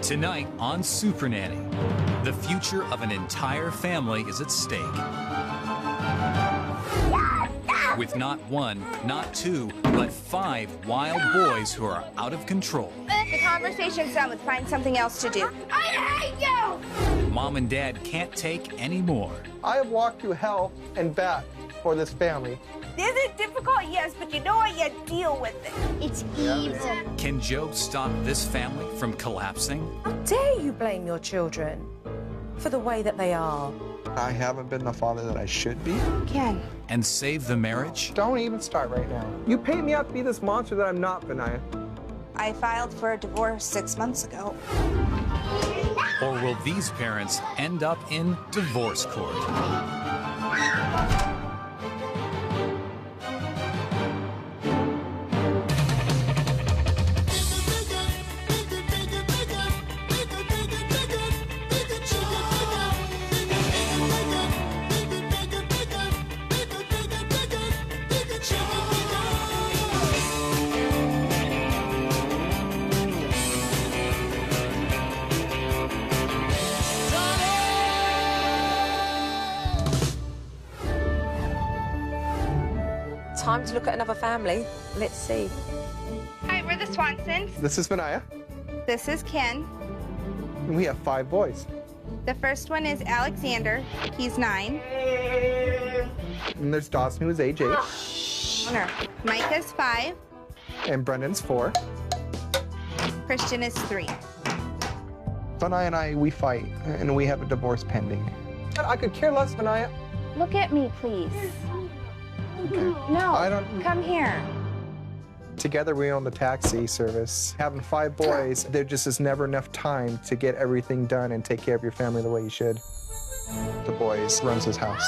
Tonight on Super Nanny, the future of an entire family is at stake. With not one, not two, but 5 wild boys who are out of control. The conversation's done. Let's find something else to do. I hate you! Mom and Dad can't take any more. I have walked through hell and back for this family. Is it difficult? Yes, but you know what? You deal with it. It's easy. Can Joe stop this family from collapsing? How dare you blame your children for the way that they are? I haven't been the father that I should be. Ken. And save the marriage? Don't even start right now. You paint me out to be this monster that I'm not, Benaya. I filed for a divorce 6 months ago. Or will these parents end up in divorce court? Time to look at another family. Let's see. Hi, we're the Swansons. This is Benaya, This is Ken. and we have 5 boys. The first one is Alexander. He's 9. And there's Dawson, who is age 8, Micah's 5. and Brendan's 4. Christian is 3. Benaya and I, we fight, and we have a divorce pending. I could care less, Benaya. Look at me, please. Okay. No, I don't- come here. Together we own the taxi service. Having 5 boys, there just is never enough time to get everything done and take care of your family the way you should. The boys runs his house.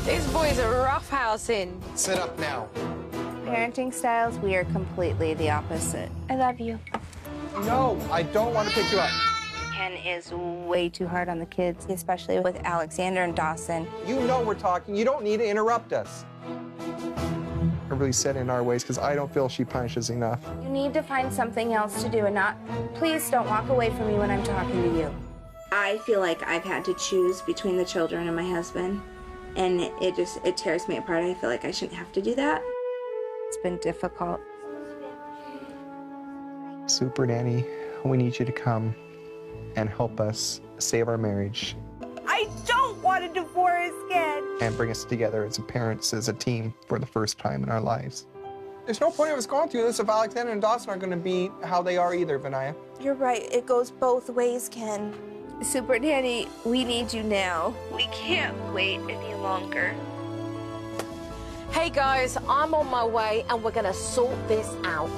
These boys are roughhousing. Sit up now. Parenting styles, we are completely the opposite. I love you. No, I don't want to pick you up. Ken is way too hard on the kids, especially with Alexander and Dawson. You know we're talking. You don't need to interrupt us. I really set in our ways because I don't feel she punishes enough. You need to find something else to do and not, please don't walk away from me when I'm talking to you. I feel like I've had to choose between the children and my husband, and it tears me apart. I feel like I shouldn't have to do that. It's been difficult. Super Nanny, we need you to come and help us save our marriage I don't want a divorce, Ken. and bring us together as parents, as a team for the first time in our lives. There's no point of us going through this if Alexander and Dawson aren't going to be how they are either, Benaya. You're right. It goes both ways, Ken. Super Nanny, we need you now. We can't wait any longer. Hey guys, I'm on my way and we're gonna sort this out.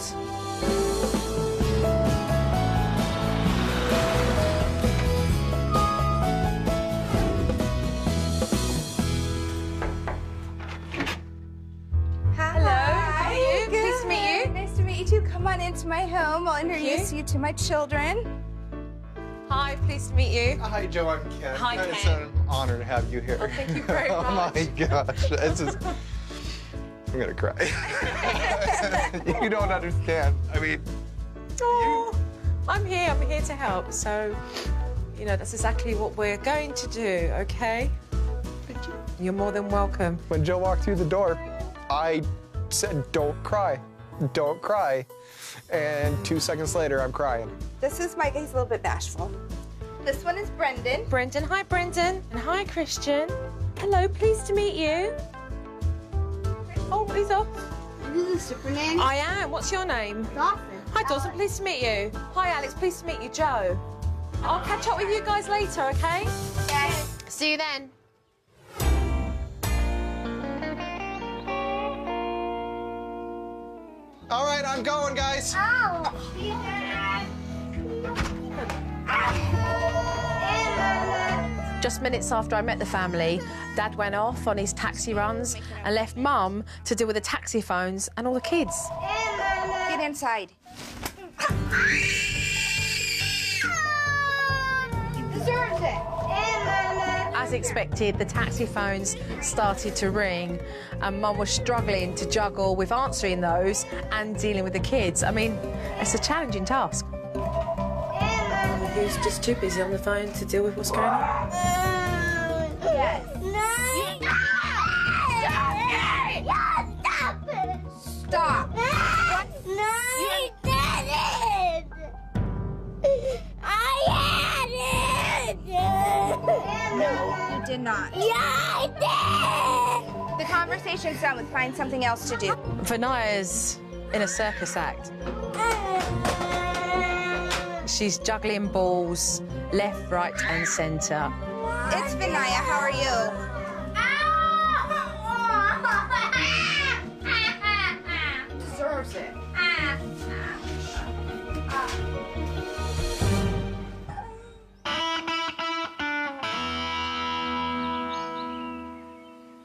Hello. How are you? Pleased to meet you. Nice to meet you too. Come on into my home. I'll introduce you to my children. Hi, pleased to meet you. Hi, Joe. I'm Ken. Hi, Ken. It's an honor to have you here. Oh, thank you very Oh much. my gosh, this is. I'm gonna cry. You don't understand. I mean, Oh, I'm here to help. So, you know, that's exactly what we're going to do, okay? You're more than welcome. when Joe walked through the door, I said, "Don't cry, don't cry," and 2 seconds later, I'm crying. This is Micah. He's a little bit bashful. This one is Brendan. Brendan, hi Brendan. And hi Christian. Hello, pleased to meet you. Oh, he's off. This is Super Nanny. I am. What's your name? Dawson. Hi Dawson, pleased to meet you. Hi Alex, pleased to meet you. Joe. I'll catch up with you guys later, okay? Yes. See you then. All right, I'm going, guys. Just minutes after I met the family, Dad went off on his taxi runs and left Mum to deal with the taxi phones and all the kids. Get inside. You deserve it. As as expected, the taxi phones started to ring and Mum was struggling to juggle with answering those and dealing with the kids. I mean, it's a challenging task. Who's just too busy on the phone to deal with what's going on? Yes. Stop. No, I didn't. I had it. No, you did not. Yeah, I did. The conversation's done with find something else to do. Vanaya's in a circus act. She's juggling balls left, right and centre. It's Vanaya, how are you? Deserves it.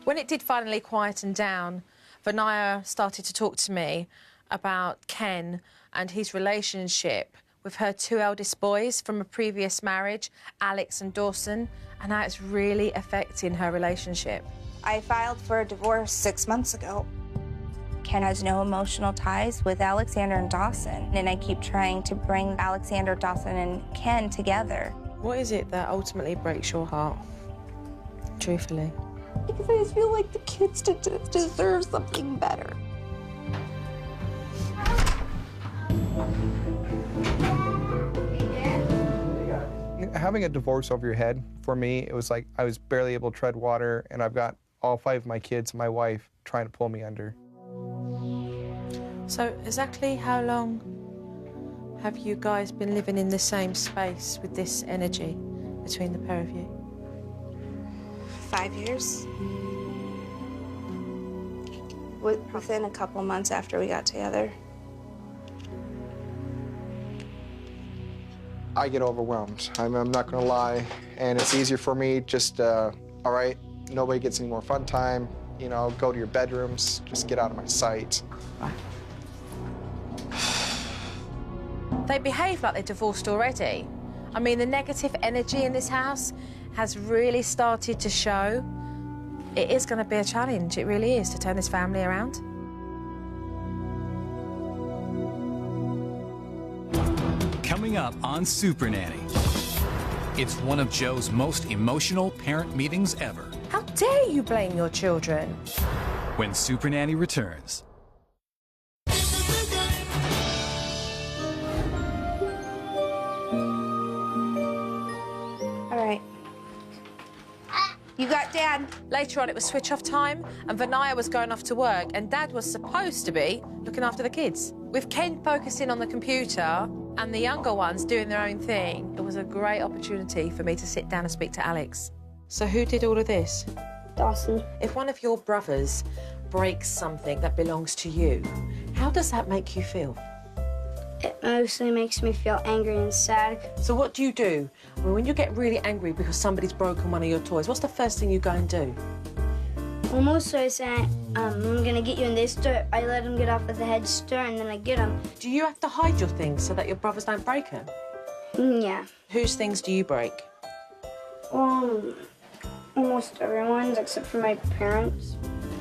When it did finally quieten down, Vanaya started to talk to me about Ken and his relationship with her two eldest boys from a previous marriage, Alex and Dawson, and how it's really affecting her relationship. I filed for a divorce 6 months ago. Ken has no emotional ties with Alexander and Dawson, and I keep trying to bring Alexander, Dawson, and Ken together. What is it that ultimately breaks your heart, truthfully? Because I just feel like the kids deserve something better. Having a divorce over your head, for me, it was like I was barely able to tread water, and I've got all 5 of my kids and my wife trying to pull me under. So exactly how long have you guys been living in the same space with this energy between the pair of you? 5 years. Within a couple months after we got together. I get overwhelmed. I'm not gonna lie, and it's easier for me just, all right, nobody gets any more fun time, you know, go to your bedrooms, just get out of my sight. They behave like they're divorced already. I mean, the negative energy in this house has really started to show. It is going to be a challenge, it really is, to turn this family around. Coming up on Super Nanny, it's one of Joe's most emotional parent meetings ever. How dare you blame your children? When Super Nanny returns. All right. You got Dad. Later on, it was switch-off time, and Vanaya was going off to work, and Dad was supposed to be looking after the kids. With Ken focusing on the computer and the younger ones doing their own thing, it was a great opportunity for me to sit down and speak to Alex. So who did all of this? Dawson. If one of your brothers breaks something that belongs to you, how does that make you feel? It mostly makes me feel angry and sad. So what do you do? I mean, when you get really angry because somebody's broken one of your toys, what's the first thing you go and do? Well, most I say, I'm gonna get you in this store. I let him get off of the head store and then I get him. Do you have to hide your things so that your brothers don't break them? Yeah. Whose things do you break? Almost everyone's except for my parents.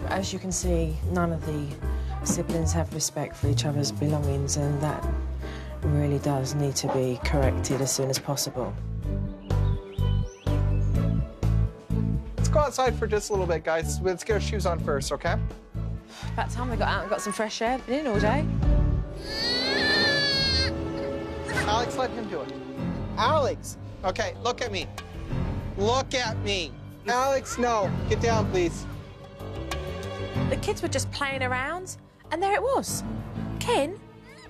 As you can see, none of the siblings have respect for each other's belongings, and that really does need to be corrected as soon as possible. Let's go outside for just a little bit, guys. Let's get our shoes on first, okay? About time we got out and got some fresh air. Been in all day. Alex, let him do it. Alex! Okay, look at me. Look at me. Alex, no. Get down, please. The kids were just playing around, and there it was. Ken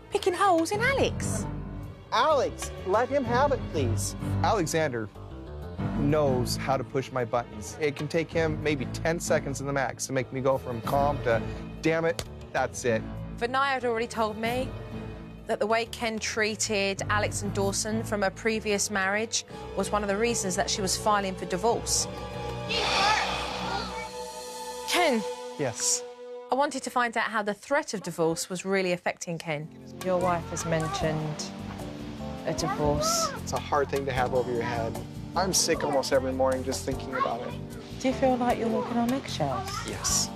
picking holes in Alex. Alex, let him have it, please. Alexander knows how to push my buttons. It can take him maybe 10 seconds in the max to make me go from calm to, damn it, that's it. Vanaya had already told me that the way Ken treated Alex and Dawson from a previous marriage was one of the reasons that she was filing for divorce. Ken. Yes. I wanted to find out how the threat of divorce was really affecting Ken. Your wife has mentioned a divorce. It's a hard thing to have over your head. I'm sick almost every morning just thinking about it. Do you feel like you're walking on eggshells? Yes.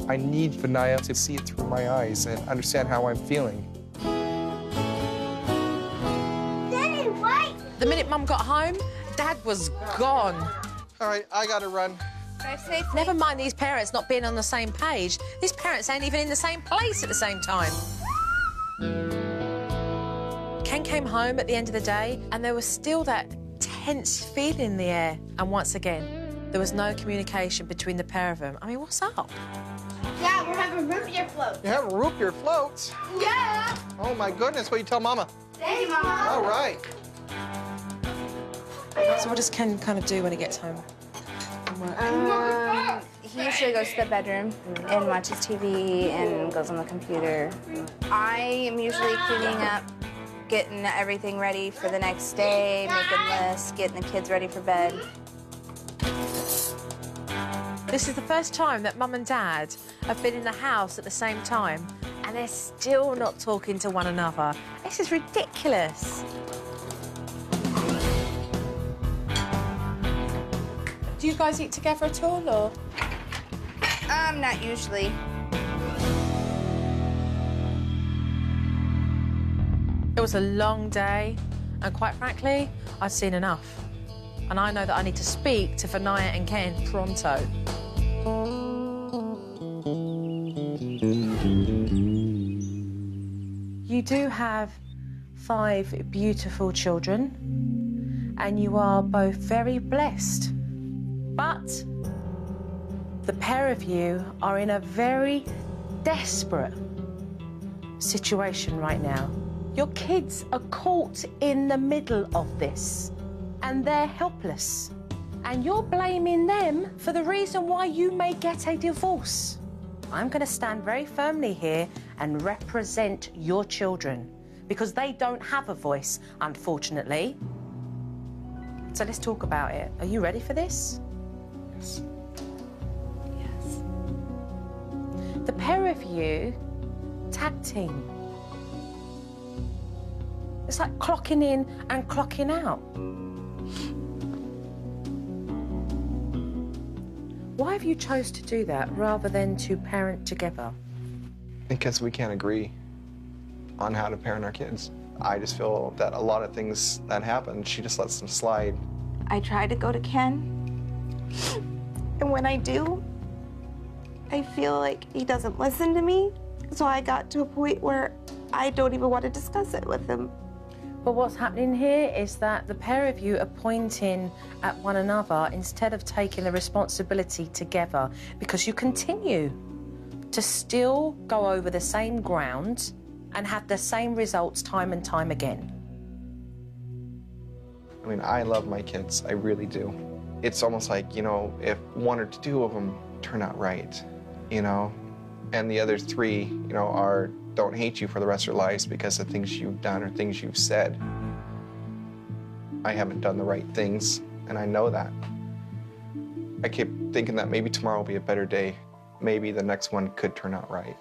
I need Vanaya to see it through my eyes and understand how I'm feeling. Daddy, wait! The minute Mum got home, Dad was gone. All right, I gotta run. Drive safely. Never mind these parents not being on the same page. These parents ain't even in the same place at the same time. Ken came home at the end of the day and there was still that tense feeling in the air. And once again, there was no communication between the pair of them. I mean, what's up? Dad, we're having root beer floats. You have root beer floats? Yeah! Oh my goodness, what you tell Mama? Thank you, Mama. All right. So what does Ken kind of do when he gets home? He usually goes to the bedroom and watches TV and goes on the computer. I am usually cleaning up, getting everything ready for the next day, making lists, getting the kids ready for bed. This is the first time that Mum and Dad have been in the house at the same time and they're still not talking to one another. This is ridiculous. Do you guys eat together at all, or? Not usually. It was a long day, and quite frankly, I'd seen enough. And I know that I need to speak to Vanaya and Ken pronto. You do have 5 beautiful children, and you are both very blessed. But the pair of you are in a very desperate situation right now. Your kids are caught in the middle of this, and they're helpless. And you're blaming them for the reason why you may get a divorce. I'm going to stand very firmly here and represent your children, because they don't have a voice, unfortunately. So let's talk about it. Are you ready for this? Yes. Yes. The pair of you, tag team. It's like clocking in and clocking out. Why have you chose to do that rather than to parent together? Because we can't agree on how to parent our kids. I just feel that a lot of things that happen, she just lets them slide. I try to go to Ken, and when I do, I feel like he doesn't listen to me. So I got to a point where I don't even want to discuss it with him. But what's happening here is that the pair of you are pointing at one another instead of taking the responsibility together, because you continue to still go over the same ground and have the same results time and time again. I mean, I love my kids, I really do. It's almost like, you know, if 1 or 2 of them turn out right, you know, and the other 3, you know, don't hate you for the rest of their lives because of things you've done or things you've said. I haven't done the right things, and I know that. I keep thinking that maybe tomorrow will be a better day. Maybe the next one could turn out right.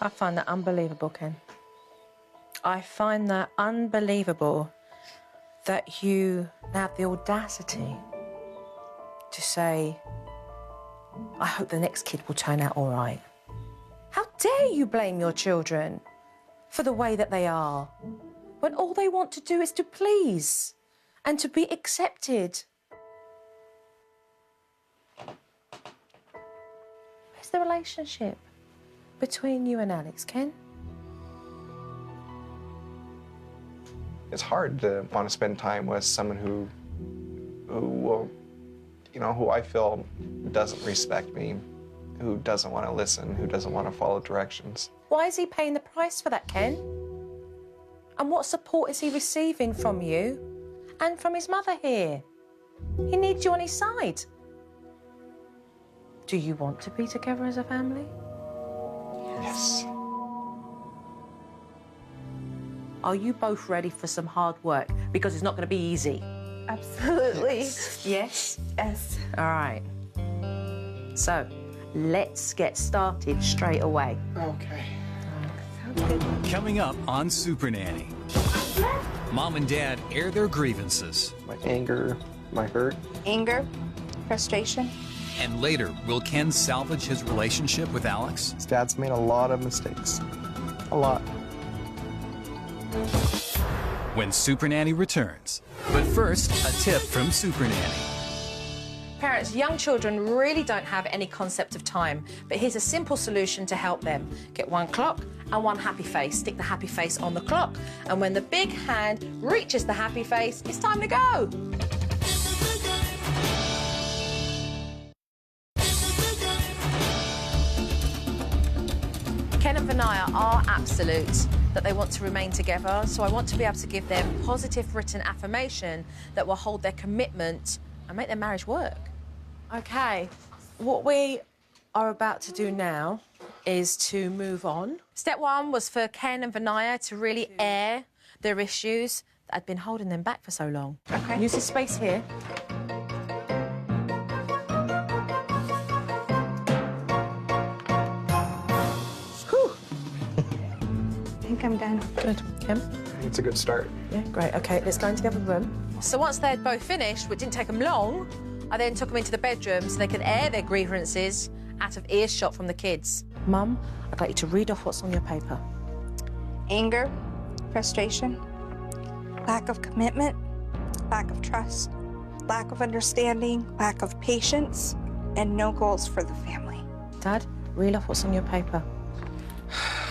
I find that unbelievable, Ken. I find that unbelievable that you have the audacity to say, I hope the next kid will turn out all right. How dare you blame your children for the way that they are, when all they want to do is to please and to be accepted? Where's the relationship between you and Alex, Ken? It's hard to want to spend time with someone who will, you know, who I feel doesn't respect me, who doesn't want to listen, who doesn't want to follow directions. Why is he paying the price for that, Ken? And what support is he receiving from you and from his mother here? He needs you on his side. Do you want to be together as a family? Yes. Are you both ready for some hard work? Because it's not going to be easy. Absolutely. Yes? Yes. All right. So, let's get started straight away. Okay. Coming up on Super Nanny. Mom and Dad air their grievances. My anger, my hurt. Anger, frustration. And later, will Ken salvage his relationship with Alex? His dad's made a lot of mistakes. A lot. When Super Nanny returns. But first, a tip from Super Nanny. Parents, young children really don't have any concept of time, but here's a simple solution to help them. Get one clock and one happy face. Stick the happy face on the clock, and when the big hand reaches the happy face, it's time to go. Ken and Vanaya are absolute that they want to remain together, so I want to be able to give them positive written affirmation that will hold their commitment and make their marriage work. OK, what we are about to do now is to move on. Step one was for Ken and Vanaya to really air their issues that had been holding them back for so long. Okay. Use this space here. Whew. I think I'm done. Good. Ken? It's a good start. Yeah, great. OK, let's go into the other room. So once they'd both finished, which didn't take them long, I then took them into the bedroom so they could air their grievances out of earshot from the kids. Mum, I'd like you to read off what's on your paper. Anger, frustration, lack of commitment, lack of trust, lack of understanding, lack of patience, and no goals for the family. Dad, read off what's on your paper.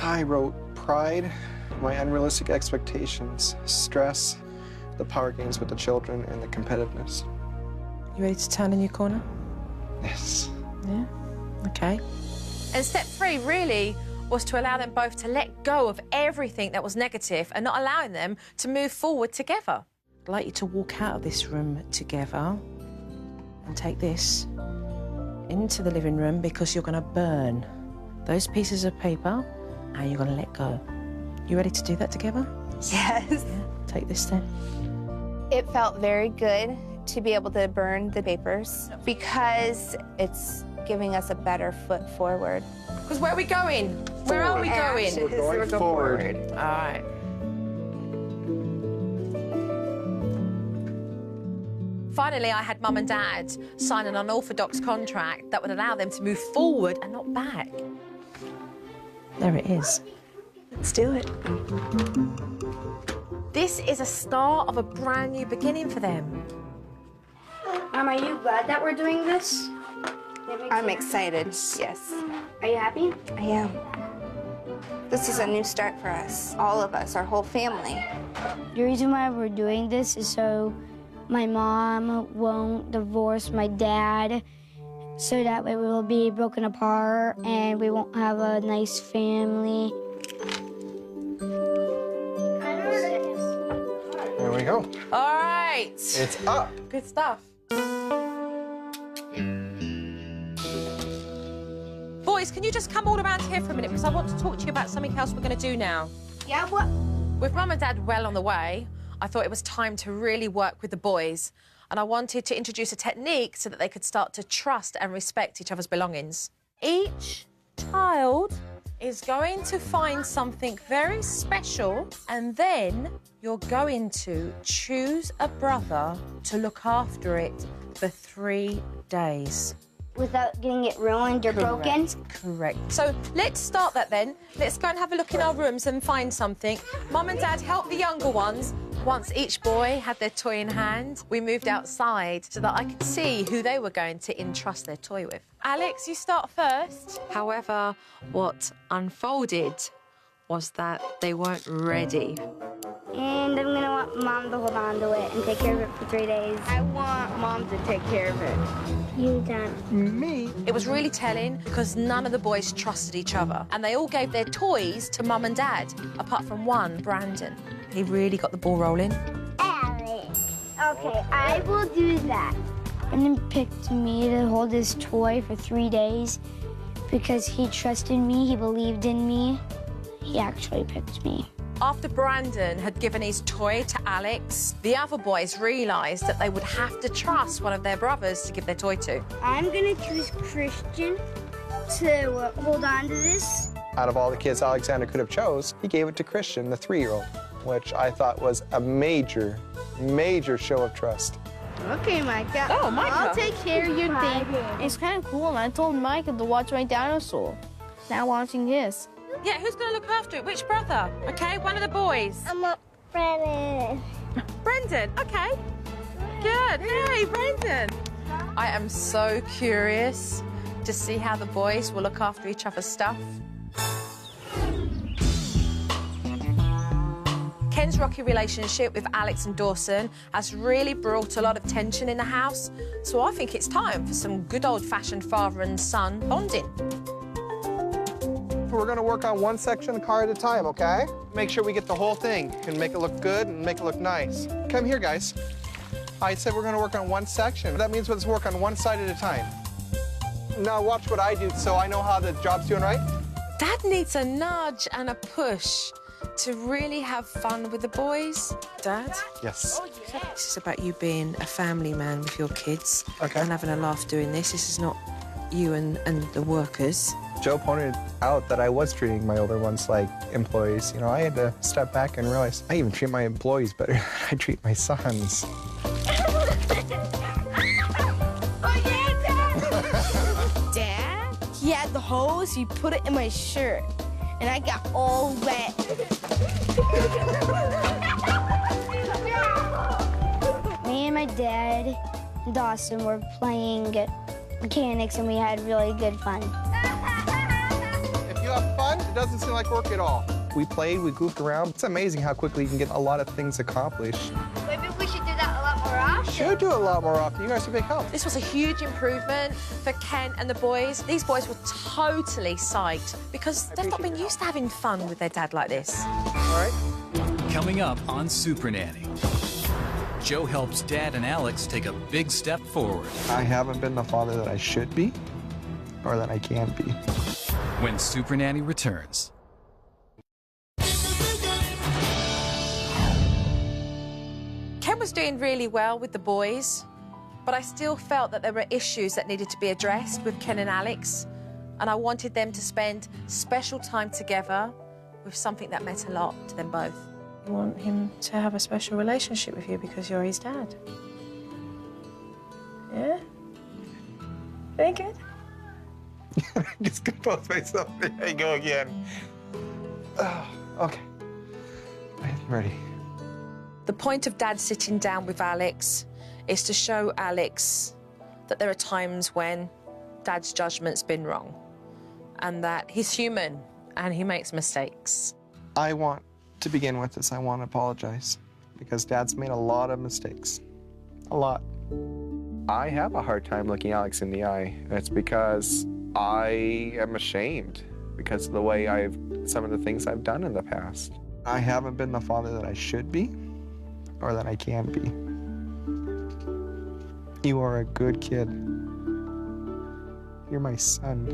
I wrote pride, my unrealistic expectations, stress, the power games with the children, and the competitiveness. You ready to turn in your corner? Yes. Yeah? OK. And step three, really, was to allow them both to let go of everything that was negative and not allowing them to move forward together. I'd like you to walk out of this room together and take this into the living room because you're going to burn those pieces of paper and you're going to let go. You ready to do that together? Yes. Yeah. Take this then. It felt very good to be able to burn the papers because it's giving us a better foot forward. Because where are we going? Where are we going? We're going forward. All right. Finally, I had Mum and Dad sign an unorthodox contract that would allow them to move forward and not back. There it is. Let's do it. This is a start of a brand new beginning for them. Mom, are you glad that we're doing this? I'm excited, yes. Are you happy? I am. This is a new start for us, all of us, our whole family. The reason why we're doing this is so my mom won't divorce my dad, so that way we will be broken apart and we won't have a nice family. There we go. All right. It's up. Good stuff. Boys, can you just come all around here for a minute because I want to talk to you about something else we're going to do now. Yeah, what? With Mum and Dad well on the way, I thought it was time to really work with the boys, and I wanted to introduce a technique so that they could start to trust and respect each other's belongings. Each child is going to find something very special, and then you're going to choose a brother to look after it for 3 days. Without getting it ruined or broken? Correct. So let's start that then. Let's go and have a look in our rooms and find something. Mum and Dad help the younger ones. Once each boy had their toy in hand, we moved outside so that I could see who they were going to entrust their toy with. Alex, you start first. However, what unfolded was that they weren't ready. And I'm gonna want Mom to hold on to it and take care of it for 3 days. I want Mom to take care of it. You done. Me? It was really telling because none of the boys trusted each other and they all gave their toys to Mum and Dad, apart from one, Brandon. He really got the ball rolling. Alex. Okay, I will do that. Brandon picked me to hold his toy for 3 days because he trusted me, he believed in me. He actually picked me. After Brandon had given his toy to Alex, the other boys realised that they would have to trust one of their brothers to give their toy to. I'm gonna choose Christian to hold on to this. Out of all the kids Alexander could have chose, he gave it to Christian, the 3-year-old. which I thought was a major, major show of trust. Okay, Micah. Oh, Micah. I'll take care of your thing. It's kind of cool, and I told Micah to watch my dinosaur. Now watching his. Yeah, who's going to look after it? Which brother? Okay, one of the boys. I'm a Brennan. Brendan, okay. Good. Hey, Brendan. I am so curious to see how the boys will look after each other's stuff. Ken's rocky relationship with Alex and Dawson has really brought a lot of tension in the house, so I think it's time for some good old-fashioned father and son bonding. We're gonna work on one section of the car at a time, okay? Make sure we get the whole thing and make it look good and make it look nice. Come here, guys. I said we're gonna work on one section. That means let's work on one side at a time. Now watch what I do so I know how the job's doing right. Dad needs a nudge and a push to really have fun with the boys. Dad? Yes. This is about you being a family man with your kids Okay. and having a laugh doing this. This is not you and the workers. Joe pointed out that I was treating my older ones like employees. You know, I had to step back and realize I even treat my employees better than I treat my sons. Dad, he had the hose, he put it in my shirt, and I got all wet. Me and my dad, Dawson, were playing mechanics, and we had really good fun. If you have fun, it doesn't seem like work at all. We played, we goofed around. It's amazing how quickly you can get a lot of things accomplished. Maybe we should do that a lot more often. Should do it a lot more often. You guys are a big help. This was a huge improvement for Ken and the boys. These boys were totally psyched because they've not been used to having fun with their dad like this. All right. Coming up on Super Nanny, Joe helps Dad and Alex take a big step forward I haven't been the father that I should be or that I can be. when Super Nanny returns. Ken was doing really well with the boys, but I still felt that there were issues that needed to be addressed with Ken and Alex, and I wanted them to spend special time together with something that meant a lot to them both. You want him to have a special relationship with you because you're his dad? Yeah? Very good. Just compose myself. There I go again. Okay. I'm ready. The point of Dad sitting down with Alex is to show Alex that there are times when Dad's judgment's been wrong and that he's human and he makes mistakes. I want to begin with this. I want to apologize because Dad's made a lot of mistakes. A lot. I have a hard time looking Alex in the eye. It's because I am ashamed because of the way some of the things I've done in the past. I haven't been the father that I should be or that I can be. You are a good kid. You're my son.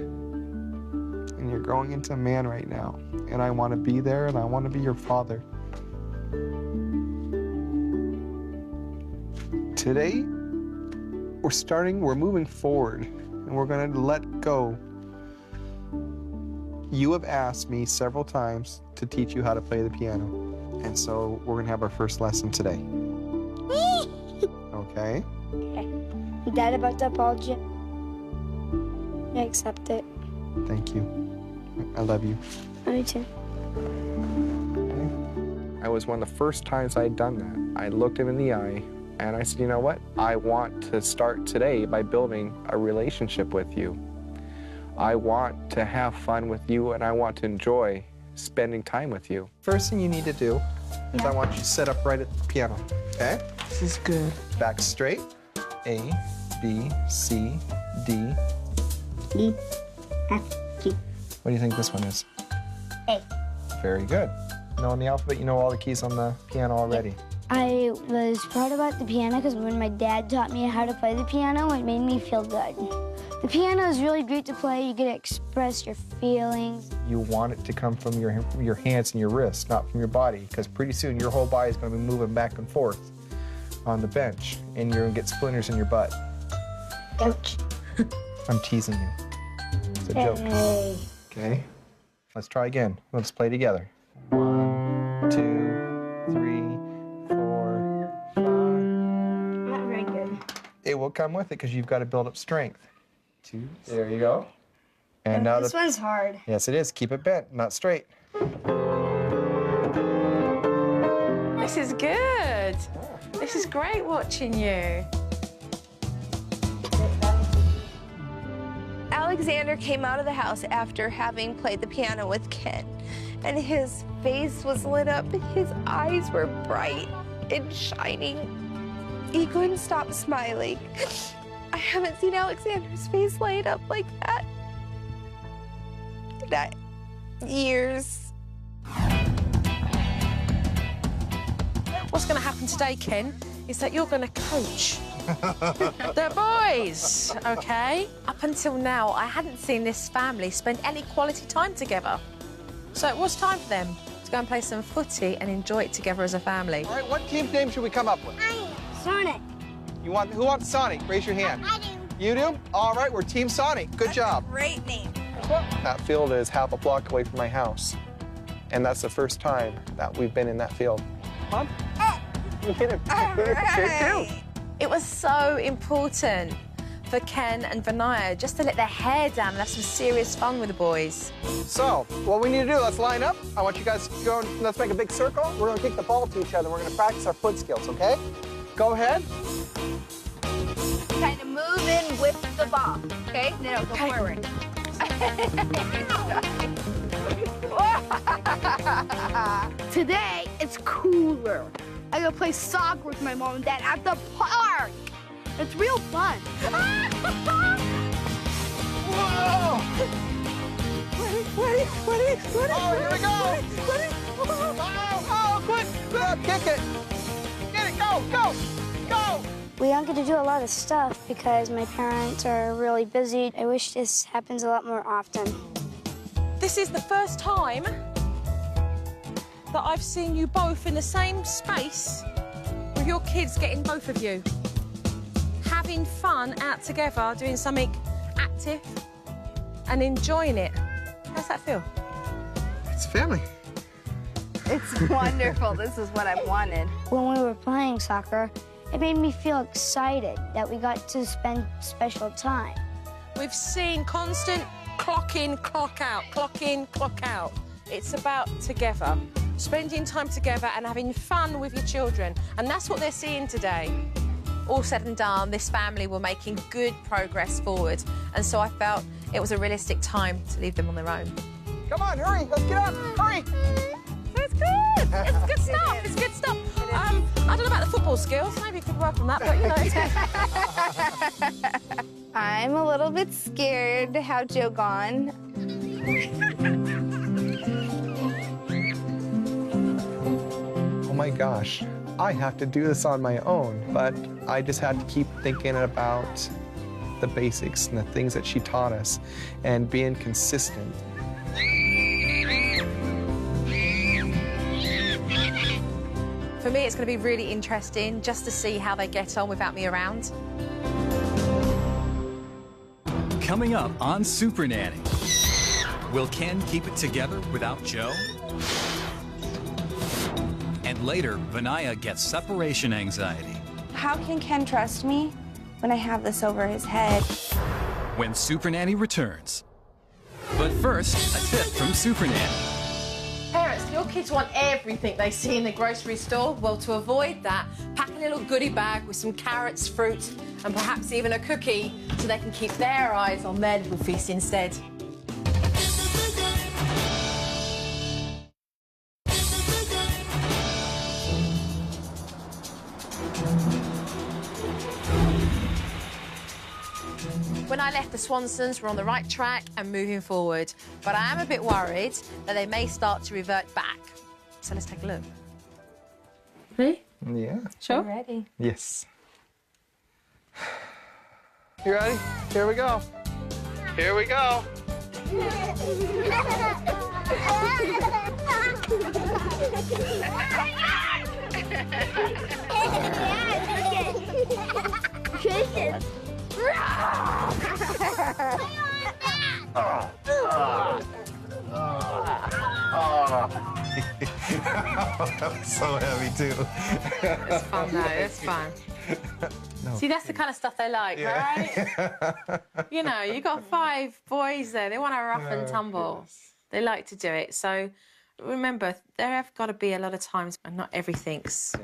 And you're growing into a man right now. And I want to be there and I want to be your father. Today, we're moving forward and we're going to let go. You have asked me several times to teach you how to play the piano. And so we're going to have our first lesson today. Okay? Dad, about the apology, I accept it. Thank you. I love you. Me too. I was one of the first times I had done that. I looked him in the eye and I said, you know what? I want to start today by building a relationship with you. I want to have fun with you and I want to enjoy spending time with you. First thing you need to do is I want you to sit up right at the piano, okay? This is good. Back straight. A, B, C, D. E, F, G. What do you think this one is? A. Very good. Knowing the alphabet, you know all the keys on the piano already. I was proud about the piano because when my dad taught me how to play the piano, it made me feel good. The piano is really great to play. You get to express your feelings. You want it to come from your hands and your wrists, not from your body, because pretty soon your whole body is going to be moving back and forth on the bench, and you're going to get splinters in your butt. Ouch. I'm teasing you. It's a joke. Okay? Let's try again. Let's play together. 1, 2, it will come with it because you've got to build up strength. 2, there you go. And now this one's hard. Yes, it is. Keep it bent, not straight. This is good. This is great watching you. Alexander came out of the house after having played the piano with Ken, and his face was lit up. His eyes were bright and shining. He couldn't stop smiling. I haven't seen Alexander's face light up like that in years. What's going to happen today, Ken, is that you're going to coach the boys, OK? Up until now, I hadn't seen this family spend any quality time together. So it was time for them to go and play some footy and enjoy it together as a family. All right, what team's name should we come up with? Sonic. Who wants Sonic? Raise your hand. I do. You do? All right, we're Team Sonic. Good job. Great name. That field is half a block away from my house. And that's the first time that we've been in that field. Mom? You hit it. Good too. It was so important for Ken and Vinaya just to let their hair down and have some serious fun with the boys. So, what we need to do, let's line up. I want you guys to go and let's make a big circle. We're going to kick the ball to each other. We're going to practice our foot skills, okay? Go ahead. Kind of move in with the ball, okay? Then it'll go forward. Today, it's cooler. I go play soccer with my mom and dad at the park. It's real fun. Whoa! Ready? Oh, here we go. Oh, quick. Kick it. Get it, go. We don't get to do a lot of stuff because my parents are really busy. I wish this happens a lot more often. This is the first time that I've seen you both in the same space with your kids, getting both of you having fun out together, doing something active and enjoying it. How's that feel? It's family. It's wonderful. This is what I've wanted. When we were playing soccer, it made me feel excited that we got to spend special time. We've seen constant clock in, clock out, clock in, clock out. It's about together, spending time together and having fun with your children. And that's what they're seeing today. All said and done, this family were making good progress forward. And so I felt it was a realistic time to leave them on their own. Come on, hurry. Let's get up. Hurry. It's good. It's good stuff. It's good stuff. I don't know about the football skills. Maybe you could work on that, but, you know. I'm a little bit scared to have Joe gone. Oh my gosh, I have to do this on my own, but I just had to keep thinking about the basics and the things that she taught us and being consistent. For me, it's going to be really interesting just to see how they get on without me around. Coming up on Super Nanny. Will Ken keep it together without Joe? And later, Vinaya gets separation anxiety. How can Ken trust me when I have this over his head? When Super Nanny returns. But first, a tip from Super Nanny. Parents, your kids want everything they see in the grocery store. Well, to avoid that, pack a little goodie bag with some carrots, fruit, and perhaps even a cookie so they can keep their eyes on their little feast instead. When I left the Swansons, we're on the right track and moving forward. But I am a bit worried that they may start to revert back. So let's take a look. Ready? Yeah. Sure. I'm ready. Yes. You ready? Here we go. Here we go. That was so heavy too. It's fun though, it's fun. No, See, that's the kind of stuff they like, right? You know, you got 5 boys there. They want to rough and tumble. Yes. They like to do it. So remember, there have got to be a lot of times when not everything's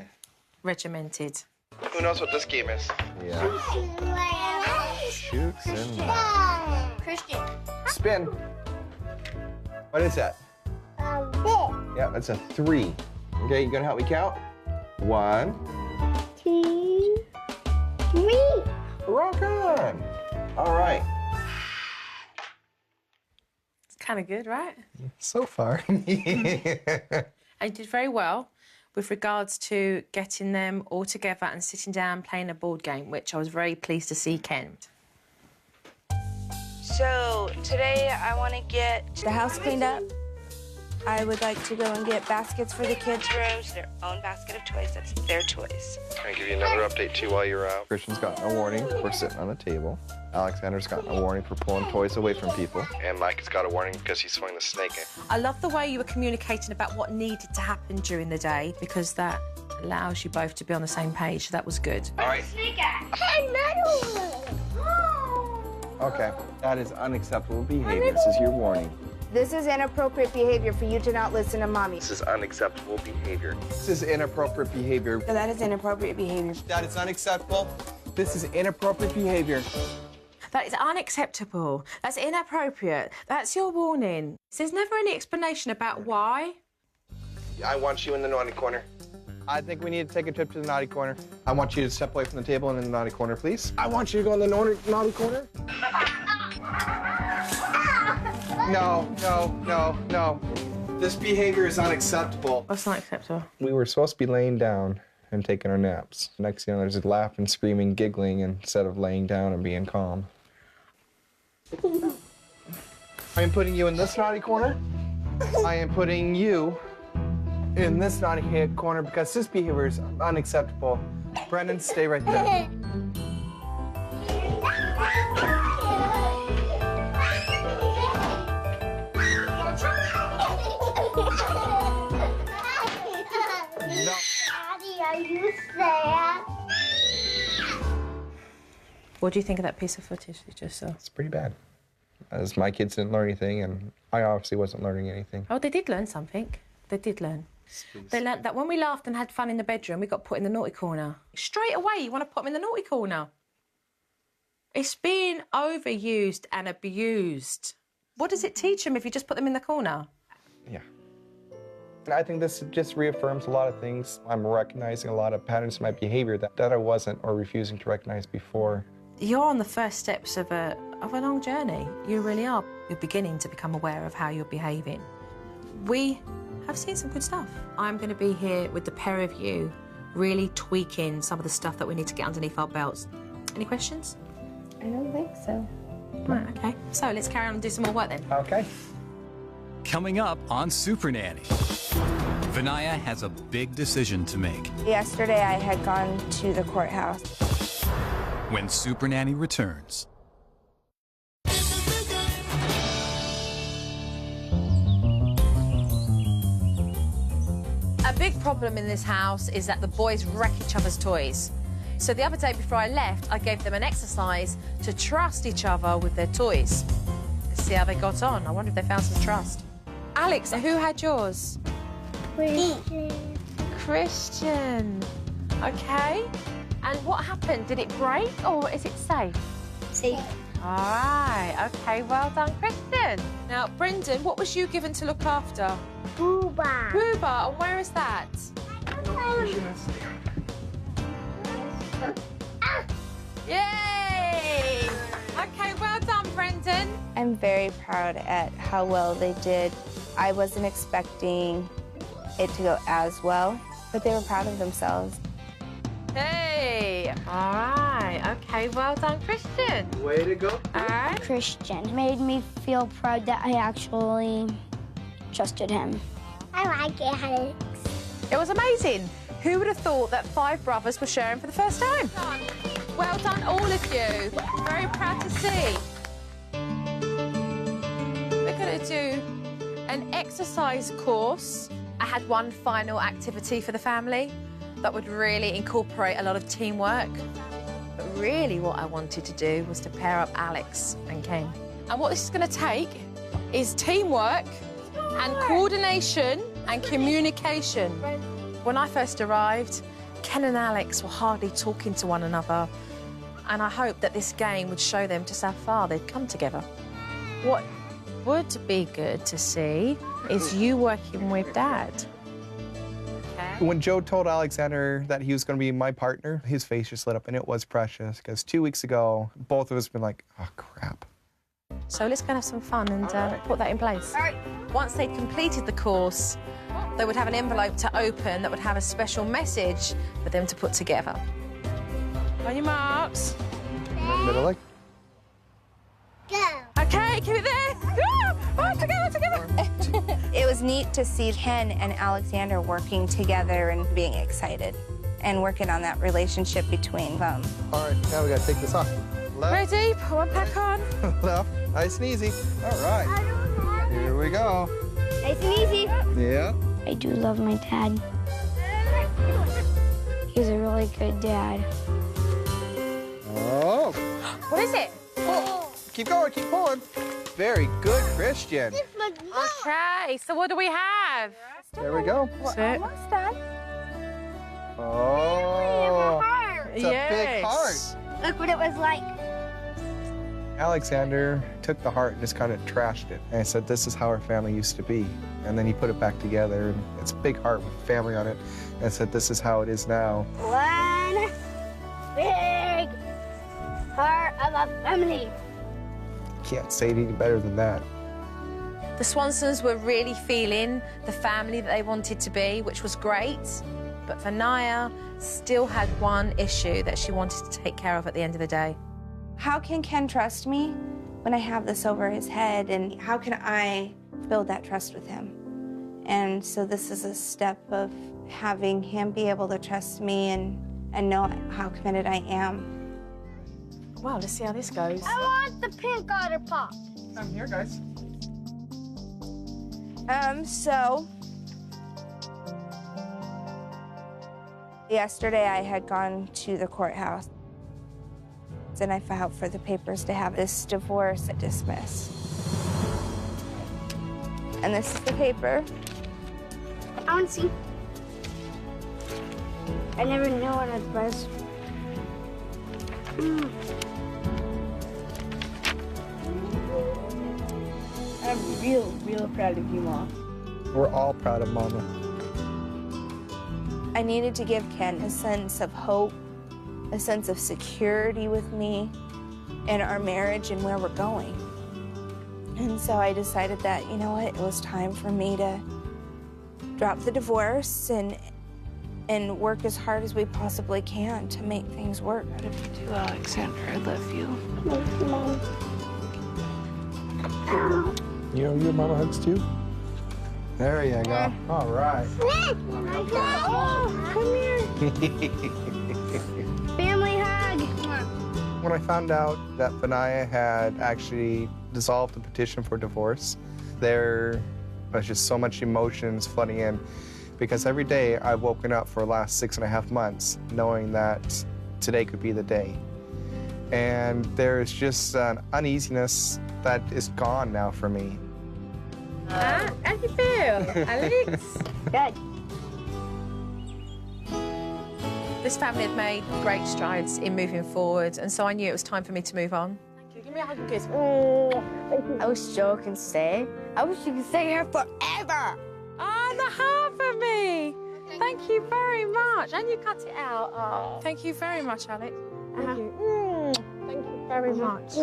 regimented. Who knows what this game is? Yeah. Shoots and Christian. spin. What is that? Yeah, that's a 3. Okay, you gonna help me count? 1, 2, 3. rock on. All right. It's kind of good, right? So far. I did very well with regards to getting them all together and sitting down playing a board game, which I was very pleased to see Ken. So today I want to get the house cleaned up. I would like to go and get baskets for the kids' rooms, their own basket of toys. That's their toys. Can I give you another update, too, while you're out? Christian's gotten a warning for sitting on the table. Alexander's gotten a warning for pulling toys away from people. And Mike has got a warning because he swung the snake in. I love the way you were communicating about what needed to happen during the day, because that allows you both to be on the same page. That was good. All right. Okay, that is unacceptable behavior. This is your warning. This is inappropriate behavior for you to not listen to mommy. This is unacceptable behavior. This is inappropriate behavior. So that is inappropriate behavior. That is unacceptable. This is inappropriate behavior. That is unacceptable. That's inappropriate. That's your warning. There's never any explanation about why. I want you in the naughty corner. I think we need to take a trip to the naughty corner. I want you to step away from the table and in the naughty corner, please. I want you to go in the naughty corner. No. This behavior is unacceptable. What's not acceptable? We were supposed to be laying down and taking our naps. Next thing you know, there's laughing, screaming, giggling instead of laying down and being calm. I am putting you in this naughty corner. I am putting you in this naughty corner because this behavior is unacceptable. Brendan, stay right there. No. Daddy, are you sad? What do you think of that piece of footage you just saw? It's pretty bad. As my kids didn't learn anything, and I obviously wasn't learning anything. Oh, they did learn something. They did learn. They learnt that when we laughed and had fun in the bedroom, we got put in the naughty corner. Straight away, you want to put them in the naughty corner. It's being overused and abused. What does it teach them if you just put them in the corner? Yeah. I think this just reaffirms a lot of things. I'm recognizing a lot of patterns in my behavior that I wasn't or refusing to recognize before. You're on the first steps of a long journey. You really are. You're beginning to become aware of how you're behaving. We have seen some good stuff. I'm going to be here with the pair of you, really tweaking some of the stuff that we need to get underneath our belts. Any questions? I don't think so. Right, okay. So let's carry on and do some more work then. Okay. Coming up on Super Nanny, Vinaya has a big decision to make. Yesterday I had gone to the courthouse. When Super Nanny returns. A big problem in this house is that the boys wreck each other's toys. So the other day before I left, I gave them an exercise to trust each other with their toys. Let's see how they got on. I wonder if they found some trust. Alex, who had yours? Christian. Okay. And what happened? Did it break or is it safe? Safe. All right. Okay, well done, Christian. Now, Brendan, what was you given to look after? Booba. Booba, and where is that? Yay! Okay, well done, Brendan. I'm very proud at how well they did. I wasn't expecting it to go as well, but they were proud of themselves. Hey! All right. Okay, well done, Christian. Way to go. All right. Christian made me feel proud that I actually trusted him. I like it, Alex. It was amazing. Who would have thought that 5 brothers were sharing for the first time? Well done, all of you. Very proud to see. We're going to do an exercise course. I had one final activity for the family that would really incorporate a lot of teamwork, but really what I wanted to do was to pair up Alex and Ken. And what this is going to take is teamwork and coordination and communication. When I first arrived, Ken and Alex were hardly talking to one another, and I hoped that this game would show them just how far they'd come together. What would be good to see is you working with Dad. Okay. When Joe told Alexander that he was going to be my partner, his face just lit up, and it was precious, because 2 weeks ago, both of us been like, oh, crap. So let's go and have some fun and put that in place. All right. Once they'd completed the course, they would have an envelope to open that would have a special message for them to put together. On your marks. Middle leg. Go. Okay, keep it there. Oh, together. It was neat to see Ken and Alexander working together and being excited and working on that relationship between them. All right, now we got to take this off. Left. Ready? Put one back on. Left. Nice and easy. All right. Here we go. Nice and easy. Yeah. I do love my dad. He's a really good dad. Oh. What is it? Oh. Keep going, keep pulling. Very good, Christian. Okay, so what do we have? There we go. That's it. Almost done. Oh. It's a big heart. Look what it was like. Alexander took the heart and just kind of trashed it. And I said, this is how our family used to be. And then he put it back together, and it's a big heart with family on it. And I said, this is how it is now. One big heart of a family. Can't say it any better than that. The Swansons were really feeling the family that they wanted to be, which was great. But Vanaya still had one issue that she wanted to take care of at the end of the day. How can Ken trust me when I have this over his head, and how can I build that trust with him? And so this is a step of having him be able to trust me and know how committed I am. Wow, let's see how this goes. I want the pink otter pop. I'm here, guys. So yesterday I had gone to the courthouse and I filed for the papers to have this divorce dismissed. And this is the paper. I want to see. I never knew what it was. I'm real proud of you, Mom. We're all proud of Mama. I needed to give Ken a sense of hope, a sense of security with me in our marriage and where we're going. And so I decided that, you know what, it was time for me to drop the divorce and work as hard as we possibly can to make things work. I love you too, Alexander. I love you. Thank you, Mom. You know your mama hugs too? There you go. All right. Oh, come here. Family hug. When I found out that Vanaya had actually dissolved the petition for divorce, there was just so much emotions flooding in, because every day I've woken up for the last 6.5 months knowing that today could be the day. And there's just an uneasiness that is gone now for me. How do you feel, Alex? Good. This family had made great strides in moving forward, and so I knew it was time for me to move on. Thank you. Give me a hug and kiss. I wish Joe can stay. I wish you could stay here forever. Oh, the heart for me. Thank you very much. And you cut it out. Oh, thank you very much, Alex. Thank you. Thank you very much.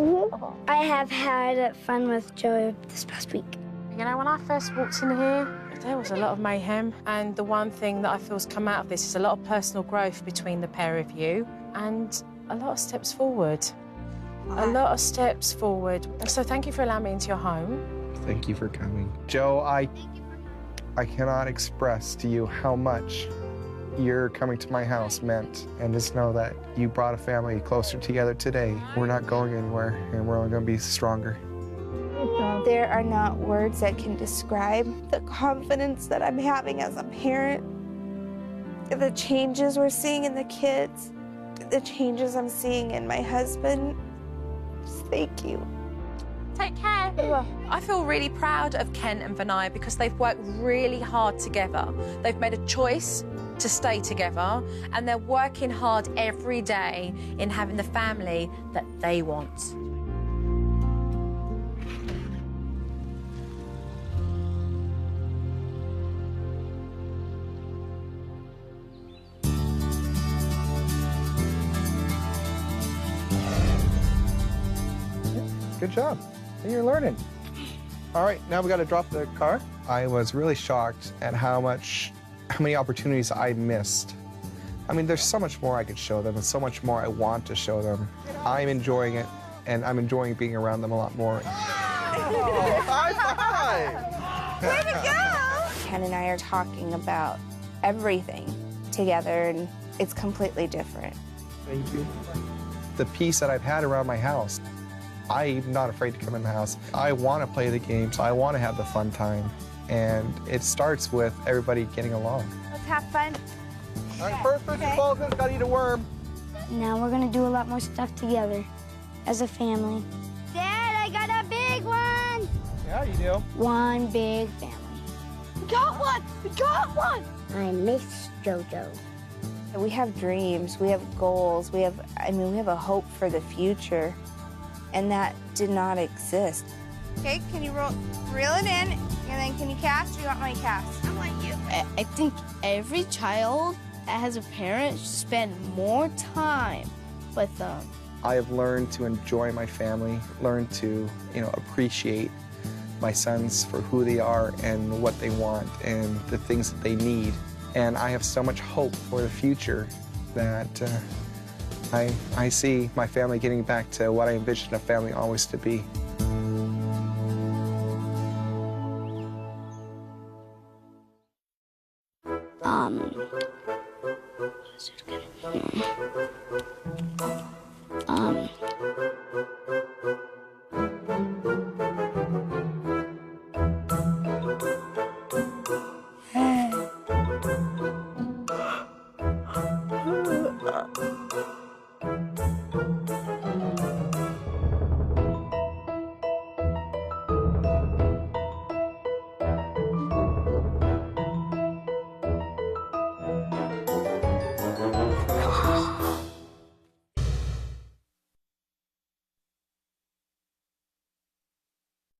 I have had fun with Joe this past week. You know, when I first walked in here, there was a lot of mayhem. And the one thing that I feel has come out of this is a lot of personal growth between the pair of you and a lot of steps forward. A lot of steps forward. So thank you for allowing me into your home. Thank you for coming. Joe, I cannot express to you how much your coming to my house meant. And just know that you brought a family closer together today. We're not going anywhere, and we're only going to be stronger. There are not words that can describe the confidence that I'm having as a parent, the changes we're seeing in the kids, the changes I'm seeing in my husband. Just thank you. Take care. I feel really proud of Ken and Vinaya because they've worked really hard together. They've made a choice to stay together, and they're working hard every day in having the family that they want. Good job. You're learning. All right, now we got to drop the car. I was really shocked at how many opportunities I missed. I mean, there's so much more I could show them and so much more I want to show them. I'm enjoying it, and I'm enjoying being around them a lot more. Oh, high five! Way to go! Ken and I are talking about everything together, and it's completely different. Thank you. The peace that I've had around my house, I'm not afraid to come in the house. I want to play the games. I want to have the fun time. And it starts with everybody getting along. Let's have fun. All right, first person falls in, got to eat a worm. Now we're going to do a lot more stuff together as a family. Dad, I got a big one. Yeah, you do. One big family. We got one. We got one. I miss JoJo. We have dreams, we have goals, we have a hope for the future, and that did not exist. Okay, can you reel it in, and then can you cast, or you want my cast? I want you. I think every child that has a parent should spend more time with them. I have learned to enjoy my family, learned to, appreciate my sons for who they are and what they want and the things that they need. And I have so much hope for the future that I see my family getting back to what I envisioned a family always to be.